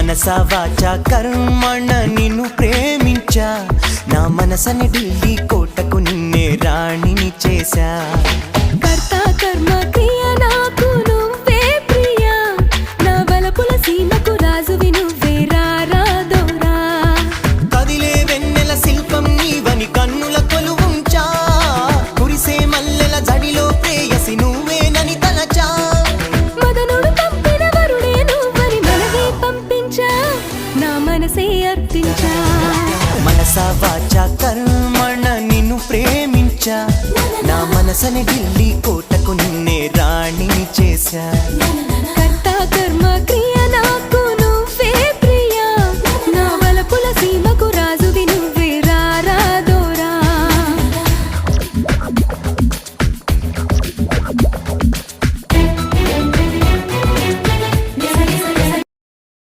మనసా వాచా కర్మణ నిన్ను ప్రేమించా నా మనసని ఢిల్లీ కోటకు నిన్నే రాణిని చేశా కర్త కర్మ క్రియ నాకు నువ్వే ప్రియా నా వలపుల సీమకు రాజువి నువ్వే రారాదోరా కదిలే వెన్నెల శిల్పం నీవని కన్నుల కొలువుంచా కురిసే మల్లెల జడిలో ప్రేయసి నువ్వేనని తలచా మదనుడు పంపిన వరుడే నువ్వని మనసే పంపించా నా మనసే అర్పించా మనసా వాచా కర్మణ నిన్ను ప్రేమించా నా మనసని ఢిల్లీ కోటకు నిన్నే రాణిని చేశా